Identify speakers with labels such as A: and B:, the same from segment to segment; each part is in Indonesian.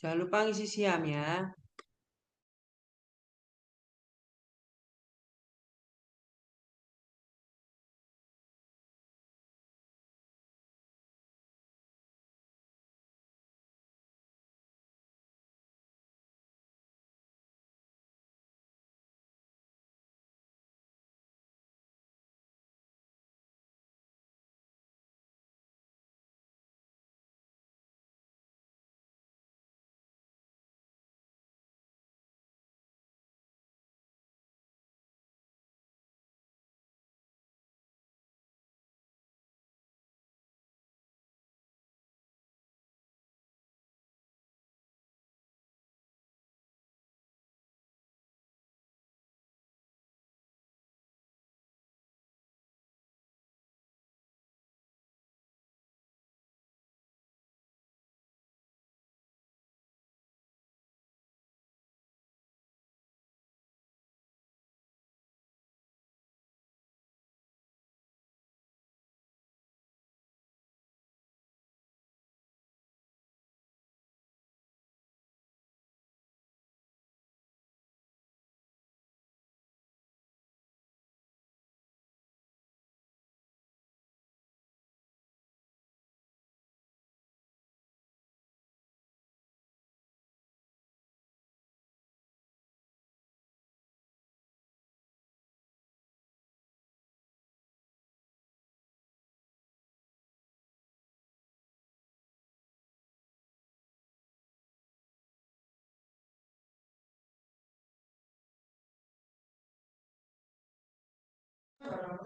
A: Jangan lupa ngisi siam ya.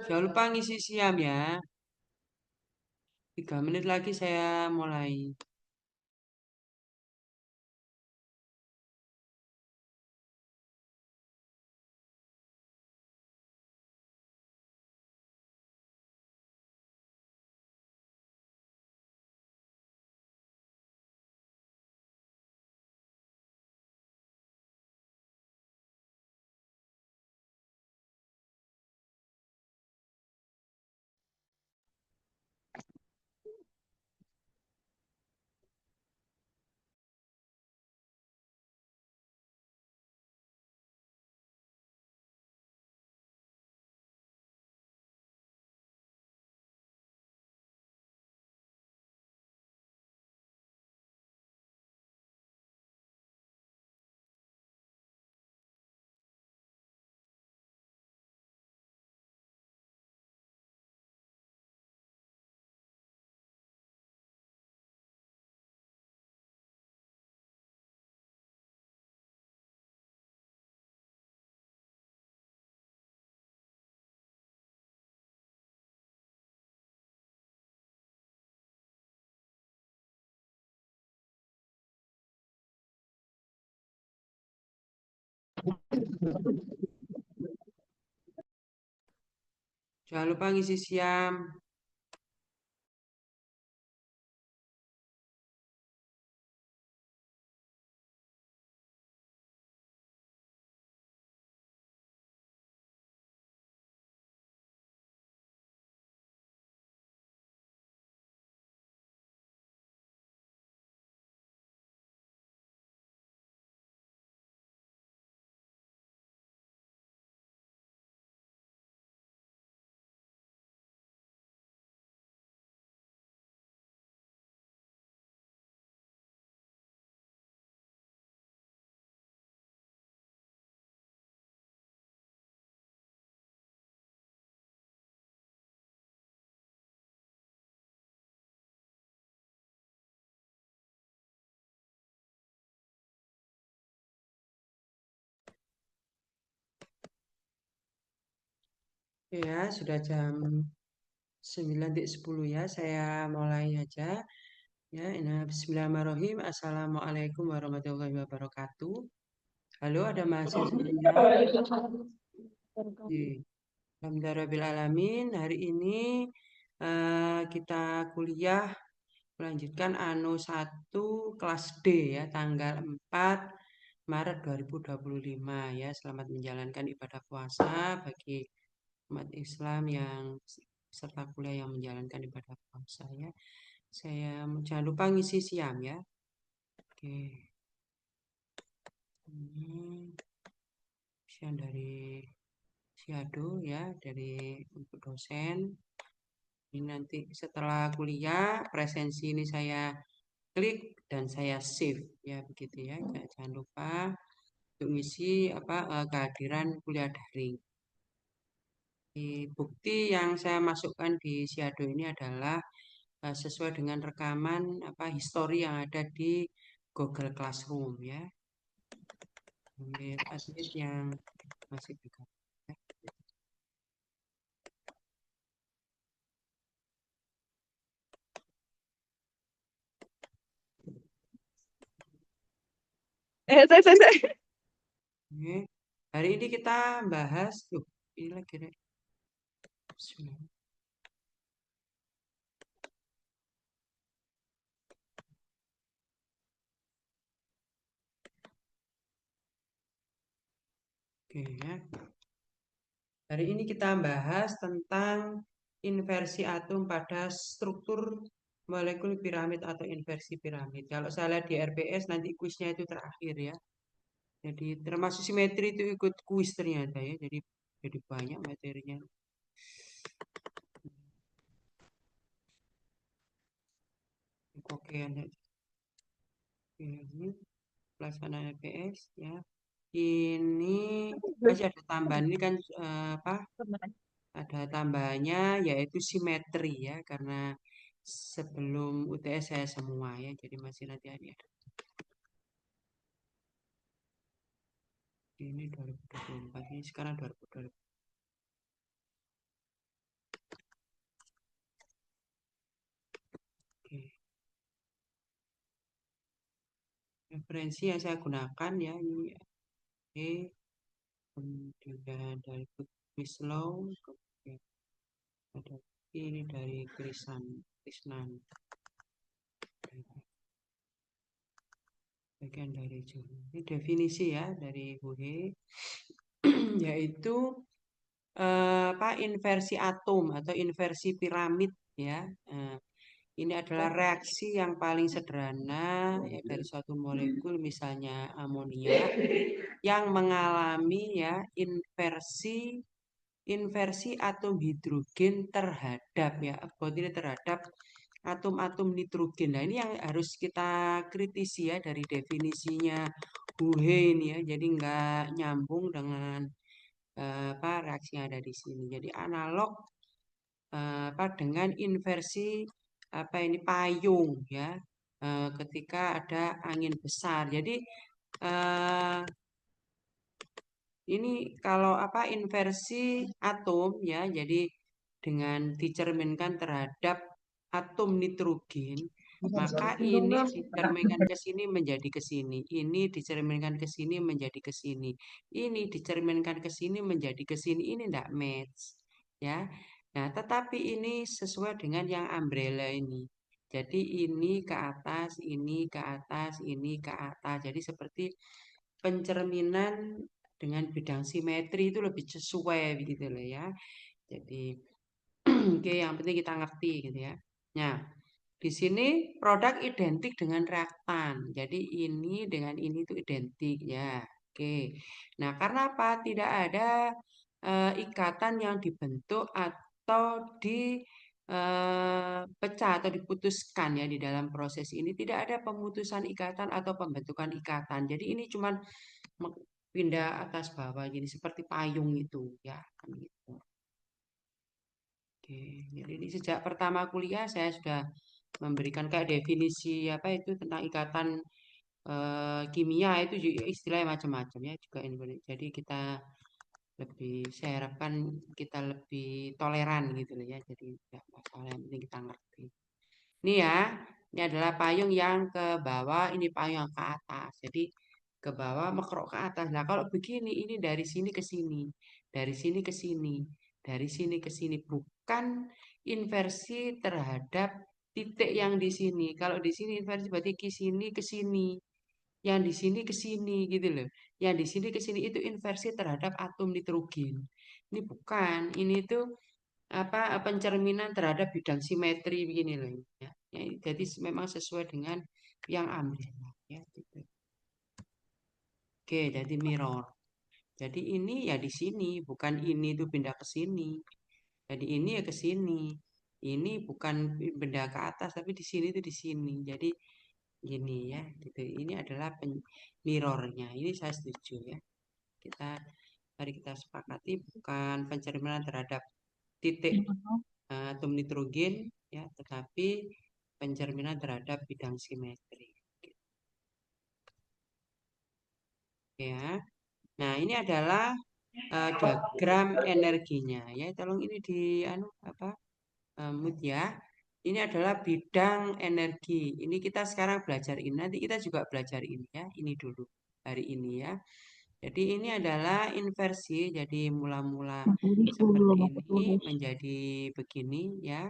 A: Jangan lupa ngisi siam ya. 3 menit lagi saya mulai. Jangan lupa ngisi siam. Ya, sudah jam 9.10 ya. Saya mulai aja. Ya, ini Bismillahirrahmanirrahim. Assalamualaikum warahmatullahi wabarakatuh. Halo, ada mahasiswanya? Iya. Alhamdulillahirrahmanirrahim. Hari ini kita kuliah melanjutkan Anu 1 kelas D ya, tanggal 4 Maret 2025 ya. Selamat menjalankan ibadah puasa bagi umat Islam yang serta kuliah yang menjalankan ibadah puasa ya. Saya jangan lupa ngisi siam ya. Oke. Hmm, Ujian dari Shadow ya, dari untuk dosen. Ini nanti setelah kuliah, presensi ini saya klik dan saya save ya begitu ya. Jangan lupa untuk ngisi kehadiran kuliah daring. Bukti yang saya masukkan di Shadow ini adalah sesuai dengan rekaman histori yang ada di Google Classroom ya. Admit yang masih bergabung.
B: Saya.
A: Oke. Hari ini kita bahas, ini lagi deh. Oke ya. Hari ini kita bahas tentang inversi atom pada struktur molekul piramid atau inversi piramid. Kalau saya lihat di RPS nanti kuisnya itu terakhir ya. Jadi termasuk simetri itu ikut kuis ternyata ya. Jadi banyak materinya. Oke, ini pelaksanaan RPS ya. Ini masih ada tambahan ini kan ada tambahannya yaitu simetri ya karena sebelum UTS saya semua ya jadi masih nanti ada ini 2024 ini sekarang 2024. Oke. Referensi yang saya gunakan ya ini oke. Kemudian dari Wislow kemudian ada ini dari Krisnan bagian dari jurnal. Ini definisi ya dari Huhe yaitu inversi atom atau inversi piramid ya. Ini adalah reaksi yang paling sederhana ya, dari suatu molekul misalnya amonia yang mengalami ya inversi atom hidrogen terhadap ya ini terhadap atom-atom nitrogen. Nah, ini yang harus kita kritisi ya dari definisinya Huhe ini ya. Jadi nggak nyambung dengan reaksi yang ada di sini. Jadi analog dengan inversi ini payung ya ketika ada angin besar. Jadi eh, ini kalau inversi atom ya, jadi dengan dicerminkan terhadap atom nitrogen, maka ini dicerminkan ke sini menjadi ke sini, ini dicerminkan ke sini menjadi ke sini, ini dicerminkan ke sini menjadi ke sini, ini tidak match ya. Nah, tetapi ini sesuai dengan yang umbrella ini. Jadi ini ke atas, ini ke atas, ini ke atas. Jadi seperti pencerminan dengan bidang simetri itu lebih sesuai gitu loh ya. Jadi oke yang penting kita ngerti gitu ya. Nah, di sini produk identik dengan reaktan. Jadi ini dengan ini itu identik ya. Oke. Nah, karena apa? Tidak ada ikatan yang dibentuk atau dipecah atau diputuskan ya di dalam proses ini. Tidak ada pemutusan ikatan atau pembentukan ikatan. Jadi ini cuma pindah atas bawah gini seperti payung itu ya kan gitu. Oke, jadi ini sejak pertama kuliah saya sudah memberikan kayak definisi apa itu tentang ikatan kimia itu juga istilahnya macam-macam ya juga ini. Jadi kita saya harapkan kita lebih toleran gitu loh ya. Jadi tidak masalah yang penting kita ngerti. Ini ya, ini adalah payung yang ke bawah, ini payung yang ke atas. Jadi ke bawah mekrok ke atas. Nah, kalau begini ini dari sini ke sini, dari sini ke sini, dari sini ke sini bukan inversi terhadap titik yang di sini. Kalau di sini inversi berarti ke sini ke sini. Yang di sini ke sini gitu loh. Yang di sini ke sini itu inversi terhadap atom nitrogen. Ini bukan, ini tuh pencerminan terhadap bidang simetri begini loh ya. Ya, jadi memang sesuai dengan yang ambil ya gitu. Oke, jadi mirror. Jadi ini ya di sini, bukan ini tuh pindah ke sini. Jadi ini ya ke sini. Ini bukan benda ke atas, tapi di sini tuh di sini. Jadi gini ya, gitu. Ini adalah mirrornya. Ini saya setuju ya. Kita Mari kita sepakati bukan pencerminan terhadap titik atom nitrogen ya, tetapi pencerminan terhadap bidang simetri. Ya. Nah, ini adalah diagram energinya ya. Tolong ini di anu apa? Mood ya. Ini adalah bidang energi. Ini kita sekarang belajar ini. Nanti kita juga belajar ini ya. Ini dulu hari ini ya. Jadi ini adalah inversi. Jadi mula-mula seperti ini menjadi begini ya.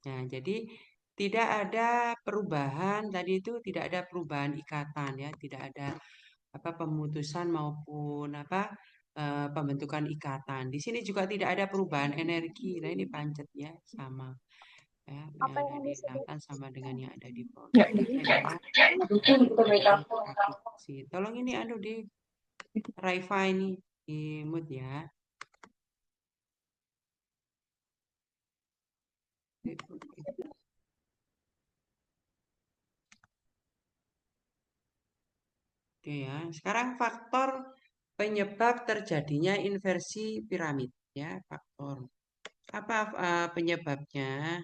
A: Nah, jadi tidak ada perubahan. Tadi itu tidak ada perubahan ikatan ya. Tidak ada apa pemutusan maupun apa pembentukan ikatan. Di sini juga tidak ada perubahan energi. Nah, ini pancet ya, sama ya, yang
B: Apa
A: ada
B: yang
A: di
B: disebut?
A: selatan sama dengan yang ada di bawah.
B: Ya,
A: Jadi ini adalah bidang fraksi. Tolong ini anu di Raifa ini di mute ya. Oke ya. Sekarang faktor penyebab terjadinya inversi piramid ya, faktor. Apa penyebabnya?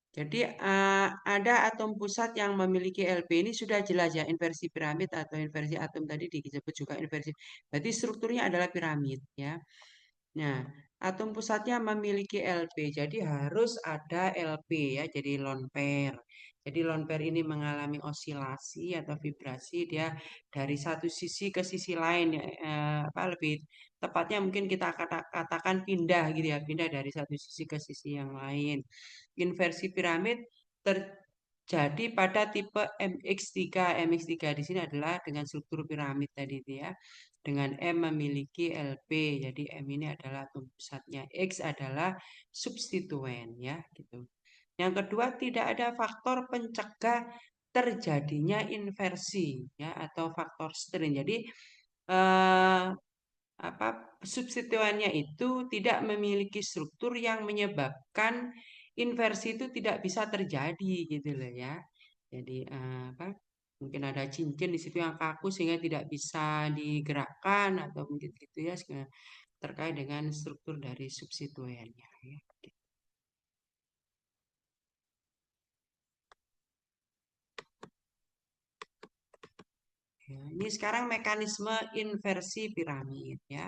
A: Jadi ada atom pusat yang memiliki LP ini sudah jelas ya, inversi piramid atau inversi atom tadi disebut juga inversi. Berarti strukturnya adalah piramid ya. Nah, atom pusatnya memiliki LP, jadi harus ada LP ya, jadi lone pair. Jadi lone pair ini mengalami osilasi atau vibrasi, dia dari satu sisi ke sisi lain ya, apa lebih tepatnya mungkin kita katakan pindah gitu ya, pindah dari satu sisi ke sisi yang lain. Inversi piramid terjadi pada tipe MX3. MX3 di sini adalah dengan struktur piramid tadi itu ya. Dengan M memiliki LP. Jadi M ini adalah atom pusatnya. X adalah substituen ya gitu. Yang kedua, tidak ada faktor pencegah terjadinya inversi ya atau faktor strain. Jadi eh, apa substituennya itu tidak memiliki struktur yang menyebabkan inversi itu tidak bisa terjadi gitu loh ya. Jadi apa mungkin ada cincin di situ yang kaku sehingga tidak bisa digerakkan atau mungkin gitu ya terkait dengan struktur dari substituennya ya. Ya, ini sekarang mekanisme inversi piramid ya.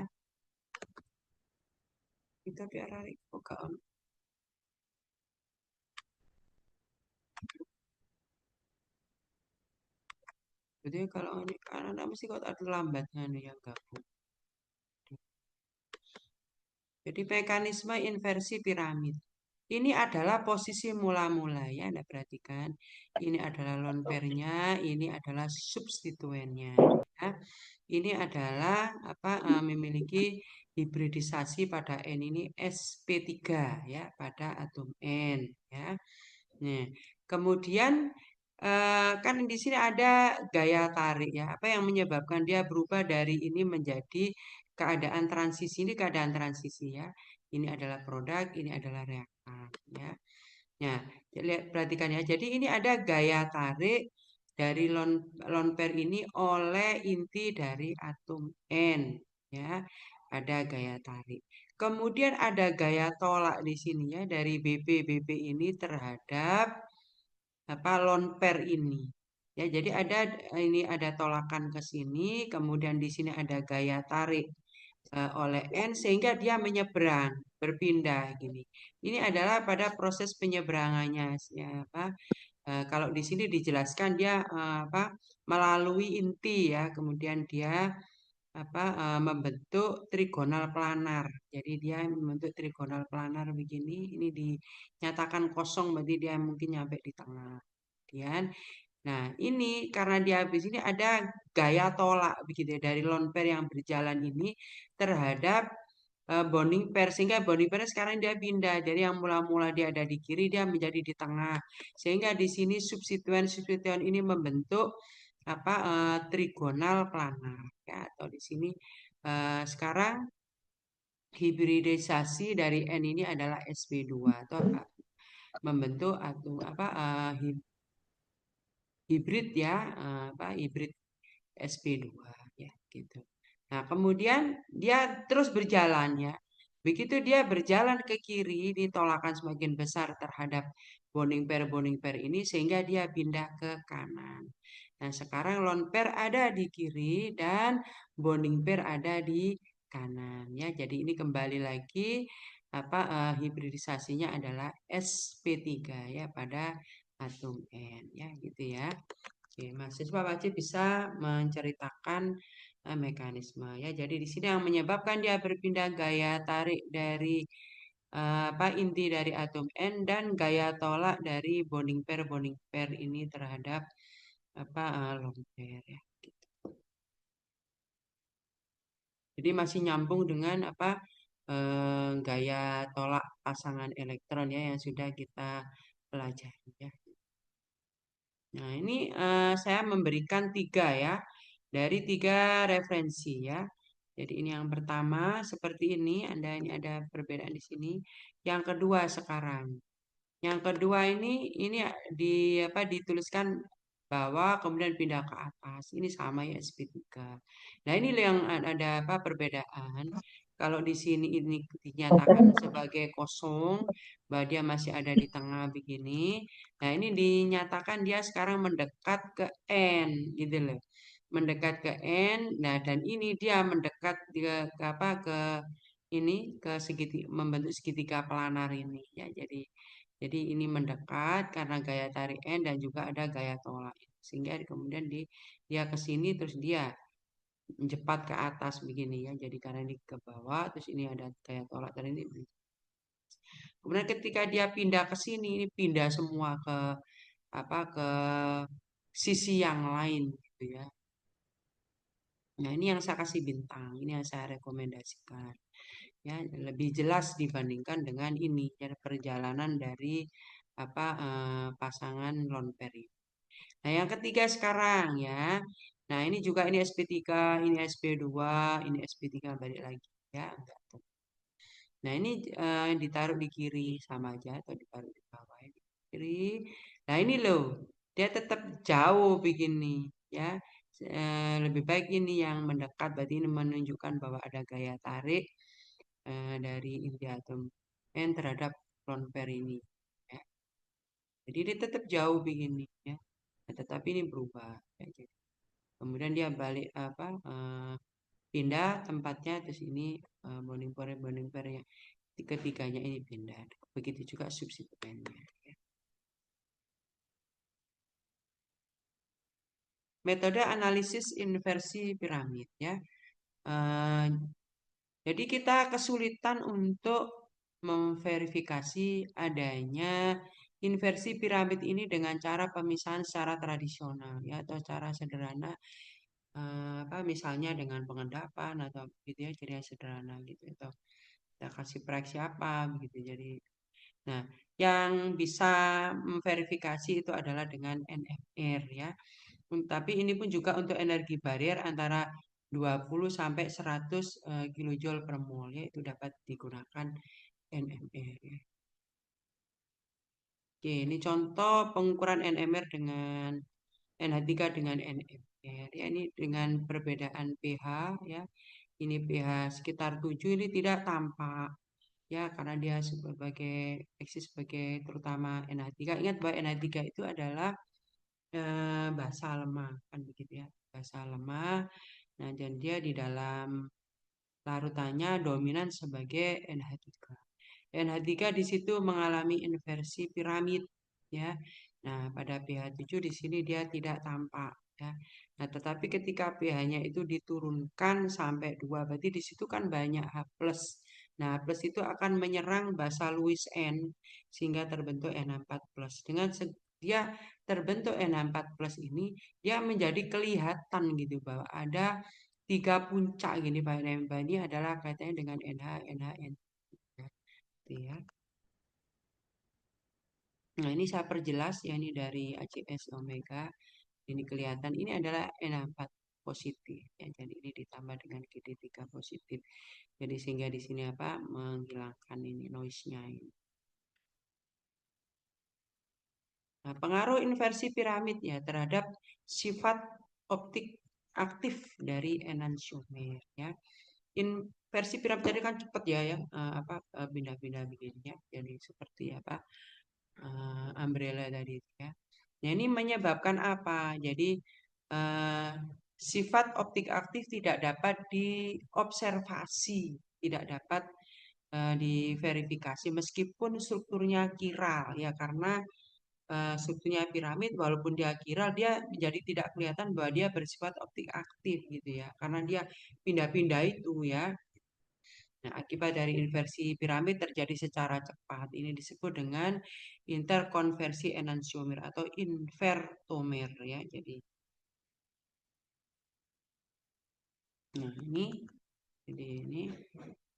A: Kita biar kok gak on. Jadi kalau ini karena mesti kok ada lambatnya nih yang gabung. Jadi mekanisme inversi piramid. Ini adalah posisi mula-mula ya, Anda perhatikan. Ini adalah lone pair-nya, ini adalah substituennya. Ya. Ini adalah apa memiliki hibridisasi pada N ini sp3 ya, pada atom N ya. Nah, kemudian kan di sini ada gaya tarik ya. Apa yang menyebabkan dia berubah dari ini menjadi keadaan transisi ini keadaan transisi ya. Ini adalah produk, ini adalah reaktan ya. Nah, lihat perhatikan ya. Jadi ini ada gaya tarik dari lone pair ini oleh inti dari atom N ya. Ada gaya tarik. Kemudian ada gaya tolak di sini ya dari BP ini terhadap apa lone pair ini. Ya, jadi ada tolakan ke sini, kemudian di sini ada gaya tarik oleh N sehingga dia menyeberang, berpindah gini. Ini adalah pada proses penyeberangannya ya, apa kalau di sini dijelaskan dia apa melalui inti ya, kemudian dia apa membentuk trigonal planar. Jadi dia membentuk trigonal planar begini, ini dinyatakan kosong berarti dia mungkin nyampe di tengah. Kemudian nah, ini karena dia habis ini ada gaya tolak begitu ya dari lone pair yang berjalan ini terhadap bonding pair sehingga bonding pair sekarang dia pindah dari yang mula-mula dia ada di kiri dia menjadi di tengah sehingga di sini substituen-substituen ini membentuk trigonal planar ya, atau di sini sekarang hibridisasi dari N ini adalah sp2 atau membentuk atau hibrid ya, hibrid sp2 ya gitu. Nah, kemudian dia terus berjalan ya. Begitu dia berjalan ke kiri, ditolakan semakin besar terhadap bonding pair ini sehingga dia pindah ke kanan. Nah, sekarang lone pair ada di kiri dan bonding pair ada di kanan ya. Jadi ini kembali lagi hibridisasinya adalah sp3 ya pada atom N ya gitu ya. Oke, mahasiswa wajib bisa menceritakan mekanisme ya. Jadi di sini yang menyebabkan dia berpindah gaya tarik dari inti dari atom N dan gaya tolak dari bonding pair ini terhadap lone pair ya. Jadi masih nyambung dengan gaya tolak pasangan elektron ya yang sudah kita pelajari ya. Nah, ini saya memberikan tiga ya, dari tiga referensi ya. Jadi ini yang pertama seperti ini ada perbedaan di sini. Yang kedua sekarang. Yang kedua ini di dituliskan bawah kemudian pindah ke atas. Ini sama ya SP3. Nah, ini yang ada perbedaan. Kalau di sini ini dinyatakan sebagai kosong, bahwa dia masih ada di tengah begini. Nah, ini dinyatakan dia sekarang mendekat ke N gitu loh. Mendekat ke N. Nah, dan ini dia mendekat ke ini ke segitiga membentuk segitiga planar ini ya. Jadi ini mendekat karena gaya tarik N dan juga ada gaya tolak. Sehingga kemudian dia ke sini terus dia mencepat ke atas begini ya. Jadi karena ini ke bawah terus ini ada gaya tolak dan ini. Kemudian ketika dia pindah ke sini ini pindah semua ke sisi yang lain gitu ya. Nah, ini yang saya kasih bintang, ini yang saya rekomendasikan. Ya, lebih jelas dibandingkan dengan ini ya, perjalanan dari pasangan lone pair ini. Nah, yang ketiga sekarang ya. Nah, ini juga ini SP3, ini SP2, ini SP3 balik lagi ya, enggak tuh. Nah, ini ditaruh di kiri sama aja atau ditaruh di bawah ya, di kiri. Nah, ini loh, dia tetap jauh begini ya. Lebih baik ini yang mendekat, berarti ini menunjukkan bahwa ada gaya tarik dari inti atom N terhadap lone pair ini. Ya. Jadi dia tetap jauh begini ya. Nah, tetapi ini berubah. Ya. Jadi, kemudian dia balik pindah tempatnya terus ini bonding pair yang ketiganya ini pindah. Begitu juga substituennya. Ya. Metode analisis inversi piramid ya. Eh, jadi kita kesulitan untuk memverifikasi adanya inversi piramid ini dengan cara pemisahan secara tradisional ya atau cara sederhana misalnya dengan pengendapan atau gitu ya jadi sederhana gitu atau kita kasih proyeksi apa begitu jadi nah yang bisa memverifikasi itu adalah dengan NMR ya. Tapi ini pun juga untuk energi barrier antara 20 sampai 100 kilojoule per mol ya itu dapat digunakan NMR ya. Oke, ini contoh pengukuran NMR dengan NH3 dengan NMR ya ini dengan perbedaan pH ya. Ini pH sekitar 7 ini tidak tampak ya karena dia sebagai eksis sebagai terutama NH3. Ingat bahwa NH3 itu adalah basa lemah kan begitu ya. Basa lemah. Nah, dan dia di dalam larutannya dominan sebagai NH3. NH3 di situ mengalami inversi piramid ya. Nah, pada pH 7 di sini dia tidak tampak ya. Nah, tetapi ketika pH-nya itu diturunkan sampai 2 berarti di situ kan banyak H+. Nah, plus itu akan menyerang basa Lewis N sehingga terbentuk NH4+. Dengan dia terbentuk NH4+ ini, dia menjadi kelihatan gitu bahwa ada tiga puncak gini Pak. Ini adalah kaitannya dengan NH, NHN. Gitu ya. Nah, ini saya perjelas ya ini dari ACS omega Ini kelihatan ini adalah Na4 positif ya. Jadi ini ditambah dengan Gd3 positif. Jadi sehingga di sini apa menghilangkan ini noise-nya ini. Nah, pengaruh inversi piramid ya terhadap sifat optik aktif dari enantiomer ya. Inversi piramid tadi kan cepat ya pindah-pindah begini ya. Jadi seperti apa umbrella tadi ya. Nah, ini menyebabkan apa? Jadi eh, sifat optik aktif tidak dapat diobservasi, tidak dapat diverifikasi meskipun strukturnya kiral ya karena strukturnya piramid walaupun dia kiral dia menjadi tidak kelihatan bahwa dia bersifat optik aktif gitu ya karena dia pindah-pindah itu ya. Nah, akibat dari inversi piramid terjadi secara cepat. Ini disebut dengan interkonversi enantiomer atau invertomer ya. Nah ini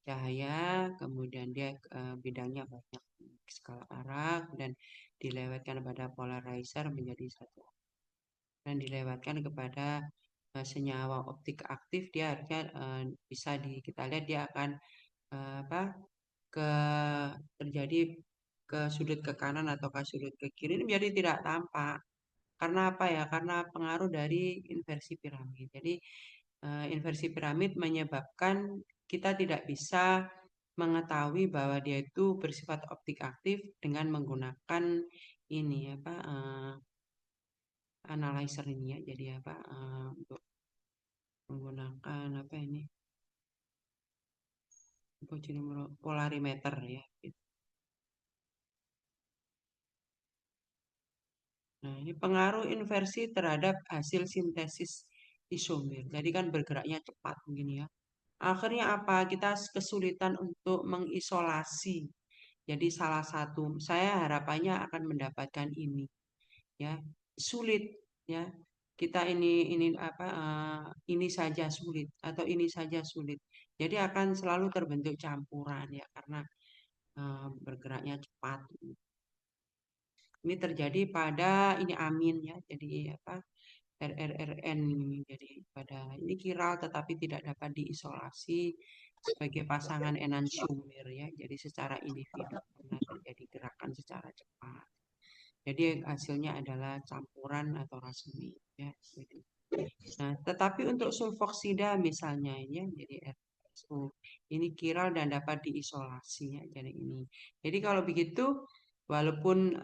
A: cahaya, kemudian dia bidangnya banyak skala arah dan dilewatkan pada polarizer menjadi satu dan dilewatkan kepada senyawa optik aktif dia harusnya bisa kita lihat dia akan apa ke terjadi ke sudut ke kanan atau ke sudut ke kiri ini menjadi tidak tampak. Karena apa ya? Karena pengaruh dari inversi piramid. Jadi inversi piramid menyebabkan kita tidak bisa mengetahui bahwa dia itu bersifat optik aktif dengan menggunakan ini analyzer ini ya. Jadi untuk menggunakan apa ini? Polarimeter ya. Gitu. Nah, ini pengaruh inversi terhadap hasil sintesis isomer. Jadi kan bergeraknya cepat begini ya. Akhirnya apa? Kita kesulitan untuk mengisolasi. Jadi salah satu saya harapannya akan mendapatkan ini ya. Sulit ya. Kita ini saja sulit atau ini saja sulit. Jadi akan selalu terbentuk campuran ya karena bergeraknya cepat. Ini terjadi pada ini amin ya. Jadi RRRN ini jadi pada ini kiral tetapi tidak dapat diisolasi sebagai pasangan enantiomer ya. Jadi secara individu karena terjadi gerakan secara cepat. Jadi hasilnya adalah campuran atau rasemi ya. Jadi, nah, tetapi untuk sulfoksida misalnya ya, jadi RSO ini kiral dan dapat diisolasi ya. Jadi ini. Jadi kalau begitu walaupun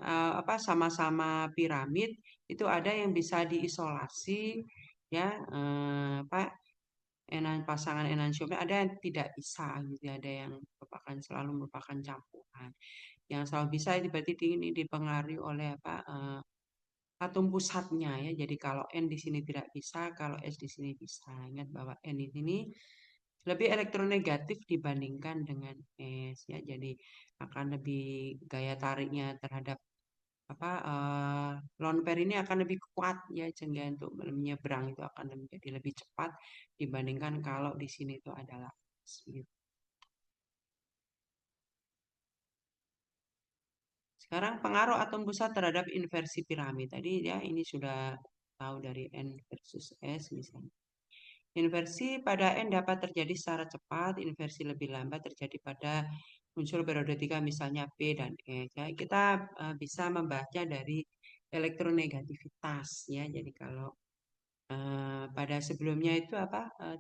A: sama-sama piramid itu ada yang bisa diisolasi ya pasangan enantiomer ada yang tidak bisa gitu ya, ada yang selalu merupakan campuran. Yang selalu bisa itu berarti ini dipengaruhi oleh atom pusatnya ya. Jadi kalau N di sini tidak bisa, kalau S di sini bisa. Ingat bahwa N di sini lebih elektronegatif dibandingkan dengan S ya. Jadi akan lebih gaya tariknya terhadap lone pair ini akan lebih kuat ya sehingga untuk menyeberang itu akan menjadi lebih cepat dibandingkan kalau di sini itu adalah S, gitu. Sekarang pengaruh atom pusat terhadap inversi piramid. Tadi ya ini sudah tahu dari N versus S misalnya. Inversi pada N dapat terjadi secara cepat, inversi lebih lambat terjadi pada unsur periodika misalnya P dan E. Ya, kita bisa membahasnya dari elektronegativitas ya. Jadi kalau pada sebelumnya itu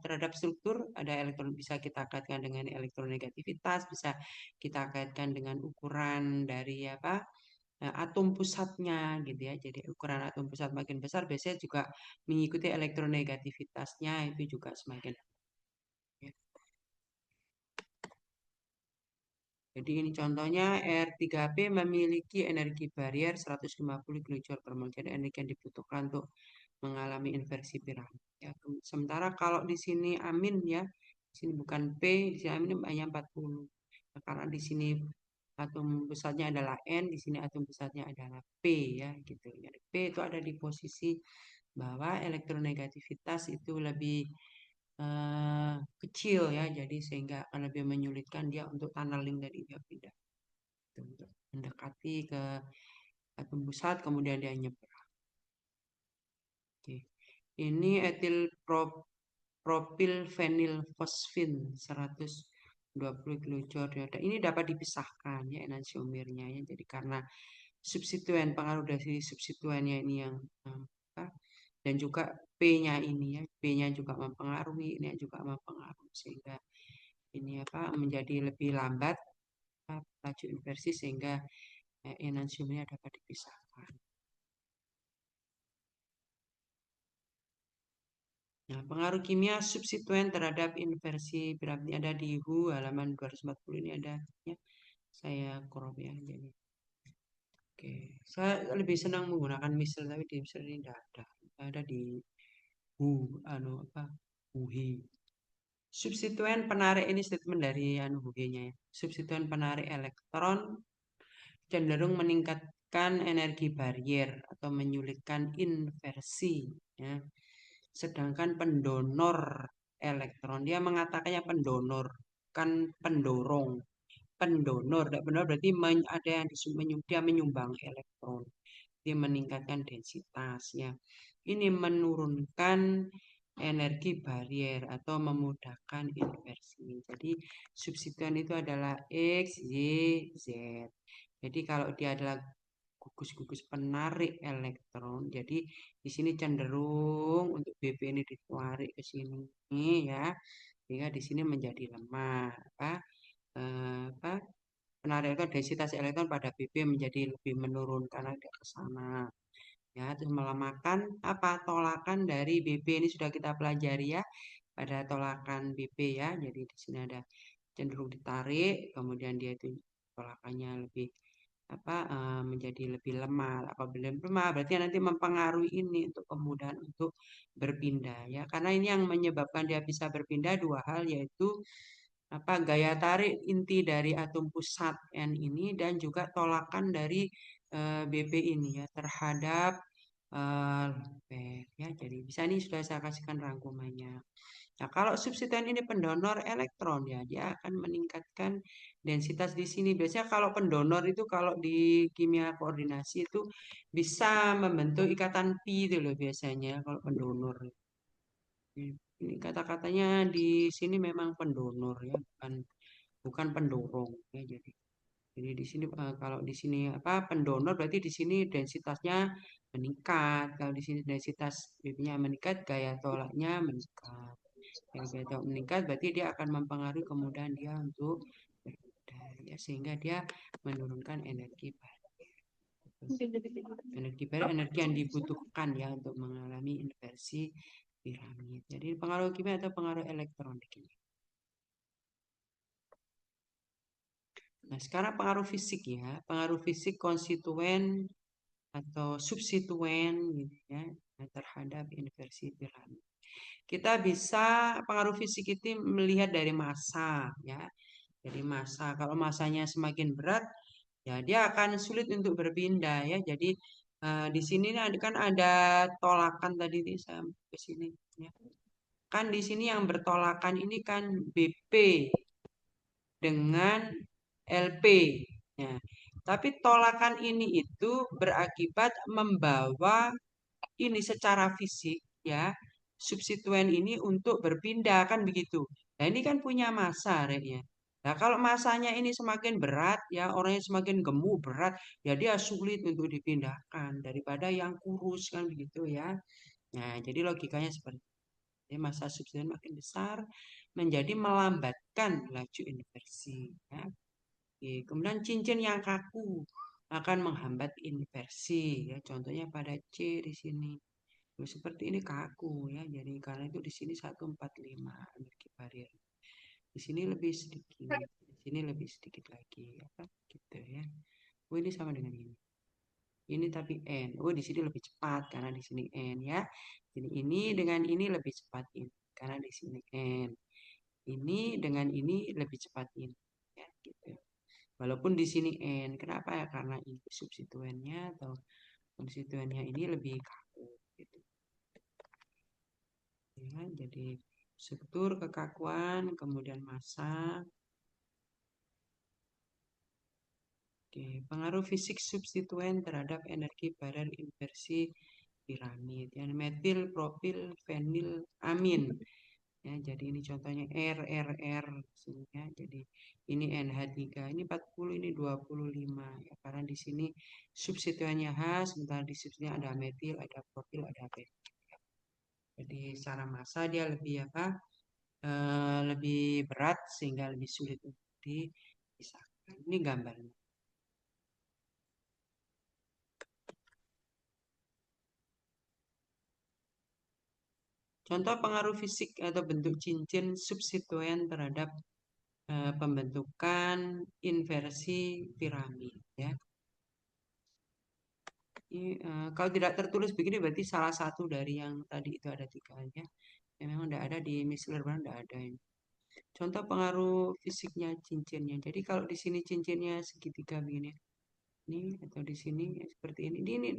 A: terhadap struktur ada elektron bisa kita kaitkan dengan elektronegativitas, bisa kita kaitkan dengan ukuran dari atom pusatnya gitu ya. Jadi ukuran atom pusat makin besar biasanya juga mengikuti elektronegativitasnya itu juga semakin ya. Jadi ini contohnya R3P memiliki energi barrier 150 kJ per mol. Jadi energi yang dibutuhkan untuk mengalami inversi piramid. Ya. Sementara kalau di sini amin ya, di sini bukan P, di sini amin hanya 40. Nah, karena di sini atom pusatnya adalah N, di sini atom pusatnya adalah P ya gitu. Jadi P itu ada di posisi bahwa elektronegativitas itu lebih kecil ya, jadi sehingga akan lebih menyulitkan dia untuk tunneling dari dia pindah untuk mendekati ke atom pusat kemudian dia nyebrang Ini etil propil fosfin 120 kilojoule. Ini dapat dipisahkan ya enantiomernya ya. Jadi karena substituen, pengaruh dari substituennya ini yang apa, dan juga P-nya ini ya, P-nya juga mempengaruhi, ini juga mempengaruhi sehingga ini apa menjadi lebih lambat laju inversi sehingga enantiumnya dapat dipisahkan. Nah, pengaruh kimia substituen terhadap inversi piramid ada di HU halaman 240 ini ada ya. Saya crop ya jadi. Oke, saya lebih senang menggunakan misal tapi di misal ini tidak ada. Ada di HU apa? HUHI. Substituen penarik ini statement dari HUHI-nya ya. Substituen penarik elektron cenderung meningkatkan energi barrier atau menyulitkan inversi ya. Sedangkan pendonor elektron dia mengatakannya pendonor kan pendorong. Pendonor tidak benar berarti ada yang dia menyumbang elektron, dia meningkatkan densitasnya, ini menurunkan energi barrier atau memudahkan inversi. Jadi substituen itu adalah X, Y, Z. Jadi kalau dia adalah gugus-gugus penarik elektron, jadi di sini cenderung untuk BP ini ditarik ke sini ya, sehingga di sini menjadi lemah. Apa penarik elektron, densitas elektron pada BP menjadi lebih menurun karena dia ke sana. Ya, terus melemahkan apa tolakan dari BP ini sudah kita pelajari ya pada tolakan BP ya. Jadi di sini ada cenderung ditarik, kemudian dia itu tolakannya lebih apa menjadi lebih lemah. Apabila lemah berarti nanti mempengaruhi ini untuk kemudahan untuk berpindah ya. Karena ini yang menyebabkan dia bisa berpindah dua hal yaitu apa gaya tarik inti dari atom pusat N ini dan juga tolakan dari BP ini ya terhadap ya. Jadi bisa ini sudah saya kasihkan rangkumannya. Nah, kalau substituen ini pendonor elektron ya, dia akan meningkatkan densitas di sini. Biasanya kalau pendonor itu kalau di kimia koordinasi itu bisa membentuk ikatan pi itu loh biasanya kalau pendonor. Ini kata-katanya di sini memang pendonor ya, bukan pendorong ya. Jadi di sini kalau di sini apa pendonor berarti di sini densitasnya meningkat. Kalau di sini densitas BP-nya meningkat, gaya tolaknya meningkat. Gaya tolak meningkat berarti dia akan mempengaruhi kemudahan dia untuk berpindah ya sehingga dia menurunkan energi barrier. Energi barrier energi yang dibutuhkan ya untuk mengalami inversi piramid. Jadi pengaruh kimia atau pengaruh elektronik ini. Nah, sekarang pengaruh fisik ya. Pengaruh fisik konstituen atau substituen gitu ya terhadap inversi piramid. Kita bisa pengaruh fisik itu melihat dari massa ya. Jadi massa, kalau massanya semakin berat ya dia akan sulit untuk berpindah ya. Jadi di sini kan ada tolakan tadi saya ke sini ya. Kan di sini yang bertolakan ini kan BP dengan LP. Ya. Tapi tolakan ini itu berakibat membawa ini secara fisik ya substituen ini untuk berpindah kan begitu. Nah ini kan punya massa ya. Nah kalau massanya ini semakin berat ya orangnya semakin gemuk berat ya dia sulit untuk dipindahkan daripada yang kurus kan begitu ya. Nah jadi logikanya seperti itu. Jadi massa substituen makin besar menjadi melambatkan laju inversi ya. Oke, kemudian cincin yang kaku akan menghambat inversi ya. Contohnya pada C di sini. Seperti ini kaku ya. Jadi karena itu di sini 145 energi barrier. Di sini lebih sedikit, di sini lebih sedikit lagi apa gitu ya. Oh ini sama dengan ini. Ini tapi N. Oh di sini lebih cepat karena di sini N ya. Jadi ini dengan ini lebih cepat ini karena di sini N. Ini dengan ini lebih cepat ini ya gitu. Walaupun di sini N. Kenapa ya? Karena ini substituennya atau konstituennya ini lebih kaku gitu. Ya, jadi struktur kekakuan, kemudian massa. Oke, pengaruh fisik substituen terhadap energi barrier inversi piramid. Ya, metil, propil, fenil, amin. Ya, jadi ini contohnya R sini ya. Jadi ini NH3, ini 40, ini 25 ya. Karena di sini substituennya H, sementara di substituennya ada metil, ada propil, ada fenil. Jadi secara massa dia lebih apa? Lebih berat sehingga lebih sulit untuk dipisahkan. Ini gambarnya. Contoh pengaruh fisik atau bentuk cincin substituen terhadap pembentukan inversi piramid ya. Ini, kalau tidak tertulis begini berarti salah satu dari yang tadi itu ada tiga ya. Yang memang tidak ada di Misler tidak ada ini. Contoh pengaruh fisiknya cincinnya. Jadi kalau di sini cincinnya segitiga begini, ini atau di sini ya, seperti ini. Ini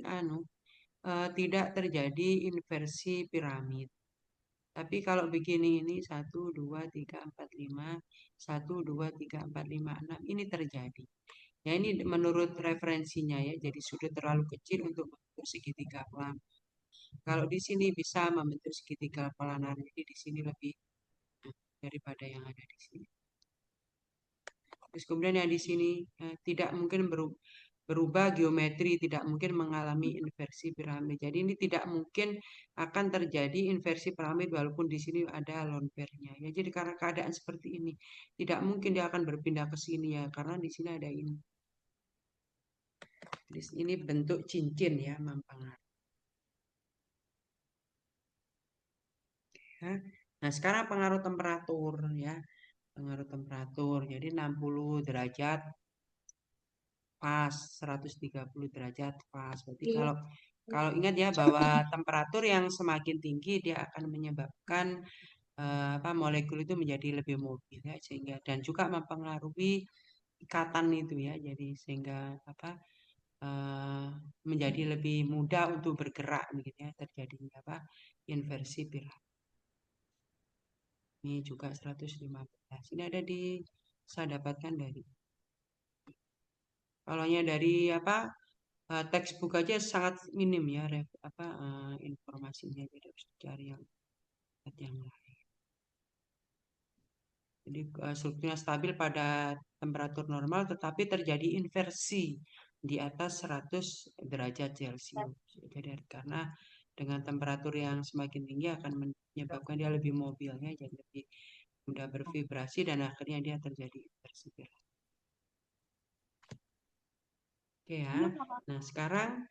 A: tidak terjadi inversi piramid. Tapi kalau begini ini 1, 2, 3, 4, 5, 1, 2, 3, 4, 5, 6 ini terjadi. Ya ini menurut referensinya ya. Jadi sudut terlalu kecil untuk membentuk segitiga planar. Kalau di sini bisa membentuk segitiga planar, jadi di sini lebih daripada yang ada di sini. Terus kemudian yang di sini tidak mungkin berubah geometri, tidak mungkin mengalami inversi piramid. Jadi ini tidak mungkin akan terjadi inversi piramid walaupun di sini ada lone pair-nya. Ya, jadi karena keadaan seperti ini, tidak mungkin dia akan berpindah ke sini ya, karena di sini ada ini. Jadi ini bentuk cincin ya, mempengaruhi. Ya. Nah, sekarang pengaruh temperatur ya. Pengaruh temperatur. Jadi 60 derajat pas, 130 derajat pas. Berarti
B: Iya.
A: kalau ingat ya bahwa temperatur yang semakin tinggi dia akan menyebabkan molekul itu menjadi lebih mobil ya, sehingga dan juga mempengaruhi ikatan itu ya. Jadi sehingga eh, menjadi lebih mudah untuk bergerak begitu ya, terjadinya inversi piramid. Ini juga 115. Ini ada saya dapatkan dari kalau dari textbook aja sangat minim ya informasinya, jadi harus cari yang lain. Jadi strukturnya stabil pada temperatur normal tetapi terjadi inversi di atas 100 derajat Celcius. Jadi karena dengan temperatur yang semakin tinggi akan menyebabkan dia lebih mobilnya, jadi lebih mudah bervibrasi dan akhirnya dia terjadi inversi. Oke ya. Nah, sekarang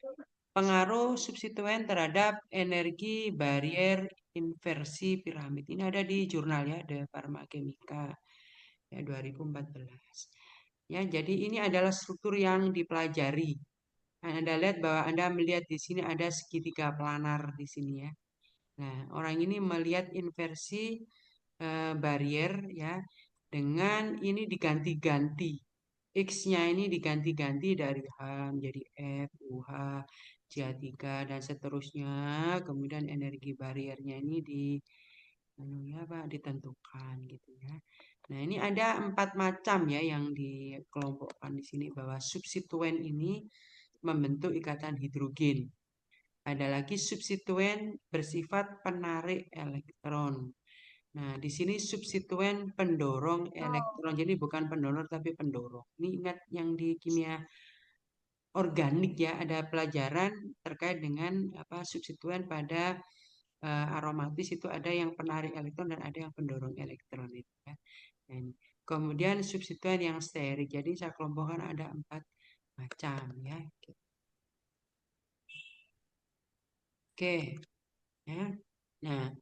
A: pengaruh substituen terhadap energi barrier inversi piramid. Ini ada di jurnal ya, The Pharmachemica ya 2014. Ya, jadi ini adalah struktur yang dipelajari. Nah, Anda lihat bahwa Anda melihat di sini ada segitiga planar di sini ya. Nah, orang ini melihat inversi barrier ya dengan ini diganti-ganti. X-nya ini diganti-ganti dari H menjadi F, UH, CH3 dan seterusnya. Kemudian energi bariernya ini ditentukan gitu ya. Nah, ini ada 4 macam ya yang dikelompokkan di sini bahwa substituen ini membentuk ikatan hidrogen. Ada lagi substituen bersifat penarik elektron. Nah, di sini substituen pendorong elektron. Jadi bukan pendonor tapi pendorong. Ini ingat yang di kimia organik ya, ada pelajaran terkait dengan substituen pada aromatis itu ada yang penarik elektron dan ada yang pendorong elektron itu ya. Dan kemudian substituen yang sterik. Jadi saya kelompokkan ada 4 macam ya. Oke. Ya. Nah,